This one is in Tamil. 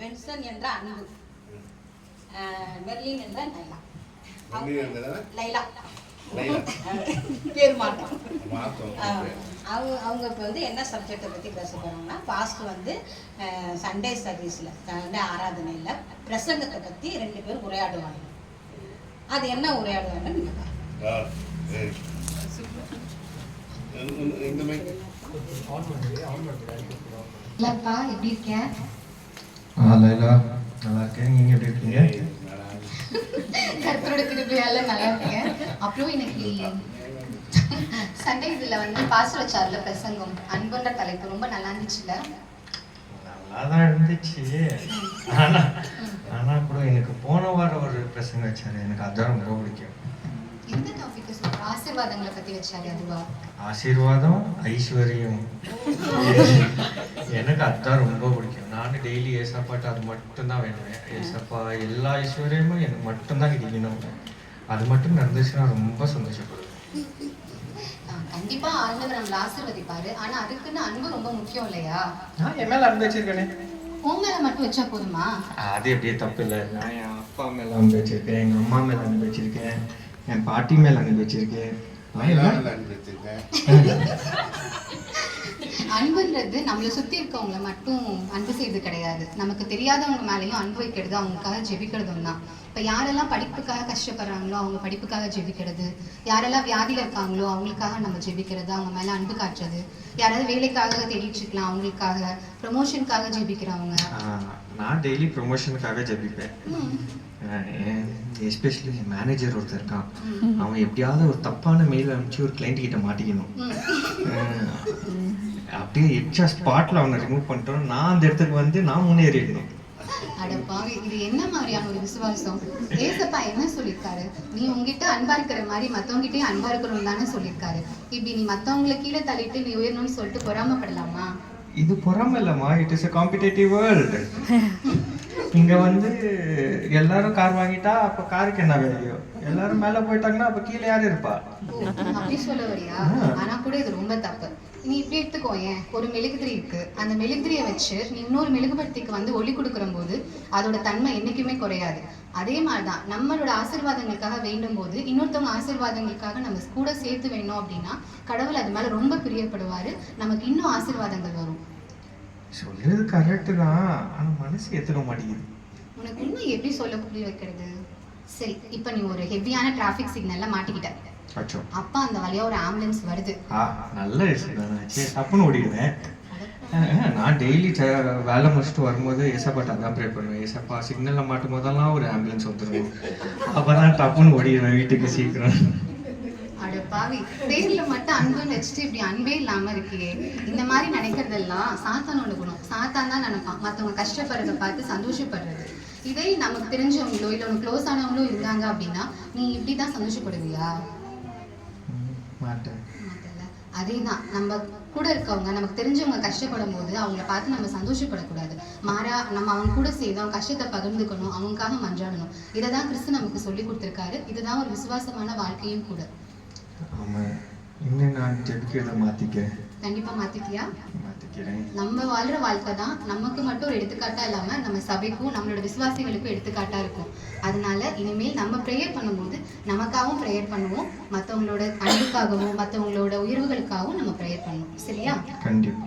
பென்சன் என்ற அன்பு, மெர்லின் என்ற லைலா பேர் மாற்றம். அவங்க இப்போ வந்து என்ன சப்ஜெக்டை பற்றி பேச போகிறாங்கன்னா, பாஸ்ட் வந்து சண்டே சர்வீஸில் சண்டே ஆராதனையில் பிரசங்கத்தை பற்றி 2 பேர் உரையாடுவாங்க. அது என்ன உரையாடுவாங்கன்னு நீங்கள் இல்லப்பா, எப்படி இருக்கேன்? லைலா நல்லா இருக்கேன். நீங்க எப்படி இருக்கீங்க? கர்த்தரோட கிருபையால நல்லா இருக்கேன். அப்புறம் இன்னைக்கு சண்டே இதுல வந்து பாஸ்டர் வச்சார்ல பிரசங்கம், அன்புன்ற தலைப்பு ரொம்ப நல்லா இருந்துச்சுல? நல்லாதான் இருந்துச்சு. ஆனா கூட எனக்கு போன வாரம் ஒரு பிரசங்கம் வச்சாரு, எனக்கு அதான் ரொம்ப பிடிக்கும். எந்த டாபிக் சொல்ற? ஆசீர்வாதங்களை பத்தி வச்சாரு, அதுவா? ஆசீர்வாதம், ஐஸ்வர்யம், எனக்கு அதான் ரொம்ப பிடிக்கும். நானும் டெய்லி ஏசப்பாட்டு அது மட்டும்தான் வேணுவேன். ஏசப்பா எல்லா ஐஸ்வர்யமும் எனக்கு மட்டும்தான் கிடைக்கணும். அது மட்டும் நடந்துச்சுன்னா ரொம்ப சந்தோஷப்படுவேன். கண்டிப்பா ஆண்டவர் நம்மள ஆசீர்வதிப்பாரு. ஆனா அதுக்குன்னு அன்பு ரொம்ப முக்கியம் இல்லையா? நான் என் மேல அன்பு வச்சிருக்கேனே. உன் மேல மட்டும் வச்சா போதுமா? அது எப்படியே தப்பு இல்லை. நான் என் அப்பா மேல அன்பு வச்சிருக்கேன், எங்க அம்மா மேல அன்பு வச்சிருக்கேன், என் பாட்டி மேல அன்பு வச்சிருக்கேன். அன்புன்றது நம்மளை சுத்தி இருக்கவங்களை மட்டும் அன்பு செய்வது கிடையாது. நமக்கு தெரியாதவங்க மேலேயும் அன்பு வைக்கிறது, அவங்களுக்காக ஜெபிக்கிறதும் தான். இப்ப யாரெல்லாம் படிப்புக்காக கஷ்டப்படுறாங்களோ அவங்க படிப்புக்காக ஜெபிக்கிறது, யாரெல்லாம் வியாதியில இருக்காங்களோ அவங்களுக்காக நம்ம ஜெபிக்கிறது, அவங்க மேல அன்பு காட்டுறது, யாராவது வேலைக்காக தேடிட்டு இருக்கலாம் அவங்களுக்காக, ப்ரமோஷனுக்காக ஜெபிக்கிறவங்க. நான் டெய்லி ப்ரொமோஷனுக்காக ஜெபிப்பேன். எஸ்பெஷலி என் மேனேஜர் ஒருத்தர் இருக்கான், அவன் எப்படியாவது ஒரு தப்பான மெயில் அனுப்பிச்சு ஒரு கிளைண்ட் கிட்ட மாட்டிக்கணும். அப்படியே எக்ஸ்ட்ரா ஸ்பாட்ல அவனை ரிமூவ் பண்ணிட்டோம், நான் அந்த இடத்துக்கு வந்து நான் முன்னேறிடணும். அடப்பாவி, இது என்ன மாதிரியான ஒரு விசுவாசம்? ஏசப்பா என்ன சொல்லியிருக்காரு? நீ உங்ககிட்ட அன்பா இருக்கிற மாதிரி மத்தவங்கிட்டயும் அன்பா இருக்கணும் தானே சொல்லியிருக்காரு. இப்படி நீ மத்தவங்களை கீழே தள்ளிட்டு நீ உயரணும்னு சொல்லிட்டு பொறாமப்படலாமா? இது பொறாம இல்லம்மா, it is a competitive world. இங்க வந்து எல்லாரும் கார் வாங்கிட்டா அப்ப காருக்கு என்ன வேல்யூ? எல்லாரும் மேல போயிட்டாங்கன்னா அப்ப கீழே யாரு இருப்பா? அப்படி சொல்ல வரியா? ஆனா கூட இது ரொம்ப தப்பு. நீ இப்படி எடுத்துக்கோ, ஏன் ஒரு மெழுகுதிரி இருக்கு, அந்த மெழுகுதிரியை வச்சு நீ இன்னொரு மெழுகுபடுத்திக்கு வந்து ஒளி கொடுக்குற போது அதோட தன்மை என்னைக்குமே குறையாது. அதே மாதிரிதான் நம்மளோட ஆசீர்வாதங்களுக்காக வேண்டும் போது இன்னொருத்தவங்க ஆசீர்வாதங்களுக்காக நம்ம கூட சேர்த்து வேணும் அப்படின்னா கடவுள் அது மேல ரொம்ப பிரியப்படுவாரு, நமக்கு இன்னும் ஆசீர்வாதங்கள் வரும். சொல்றது கரெக்ட் தான், ஆனா மனசு ஏத்துக்க மாட்டேங்குது. உனக்கு இன்னும் எப்படி சொல்ல புரிய வைக்கிறது? சரி, இப்ப நீ ஒரு ஹெவியான டிராபிக் சிக்னல்ல மாட்டிக்கிட்ட. அப்பா அந்த வழியா ஒரு ஆம்புலன்ஸ் வருது. நல்ல தப்புன்னு ஓடிடுவேன். நான் டெய்லி வேலை முடிச்சுட்டு வரும்போது ஏசப்பாட்ட தான் ப்ரே பண்ணுவேன். ஏசப்பா சிக்னல்ல மாட்டும் போதெல்லாம் ஒரு ஆம்புலன்ஸ் வந்துடும், அப்பதான் டப்புன்னு ஓடிடுவேன் வீட்டுக்கு சீக்கிரம். அட பாவி, பேர்ல மட்டும் அன்புன்னு வச்சுட்டு இப்படி அன்பே இல்லாம இருக்கியே. இந்த மாதிரி நினைக்கிறதெல்லாம் சாத்தானோட குணம். சாத்தான் தான் நினைப்பான் மத்தவங்க கஷ்டப்படுறத பார்த்து சந்தோஷப்படுறது. இதே நமக்கு தெரிஞ்சவங்களோ இல்ல உனக்கு க்ளோஸ் ஆனவங்களோ இருந்தாங்க அப்படின்னா நீ இப்படிதான் சந்தோஷப்படுவியா? மாட்டேன். அதேதான், நம்ம கூட இருக்கவங்க நமக்கு தெரிஞ்சவங்க கஷ்டப்படும் போது அவங்கள பார்த்து நம்ம சந்தோஷப்படக்கூடாது. மாறா நம்ம அவங்க கூட சேர்ந்து அவங்க கஷ்டத்தை பகிர்ந்துக்கணும், அவங்களுக்காக மன்றாடணும். இதைதான் கிறிஸ்து நமக்கு சொல்லி கொடுத்திருக்காரு. இதுதான் ஒரு விசுவாசமான வாழ்க்கையும் கூட. ஆமா, இன்னும் நான் ஜெபிக்கிறத மாத்திக்கிறேன். கண்டிப்பா மாத்திக்கியா? மாத்திக்கிறேன். நம்ம வாழ்ற வாழ்க்கை தான் நமக்கு மட்டும் ஒரு எடுத்துக்காட்டா இல்லாம நம்ம சபைக்கும் நம்மளோட விசுவாசிகளுக்கும் எடுத்துக்காட்டா இருக்கும். அதனால இனிமேல் நம்ம ப்ரேயர் பண்ணும்போது நமக்காகவும் ப்ரேயர் பண்ணுவோம், மற்றவங்களோட அன்புக்காகவும் மற்றவங்களோட உயர்வுகளுக்காகவும் நம்ம ப்ரேயர் பண்ணுவோம். சரியா? கண்டிப்பா.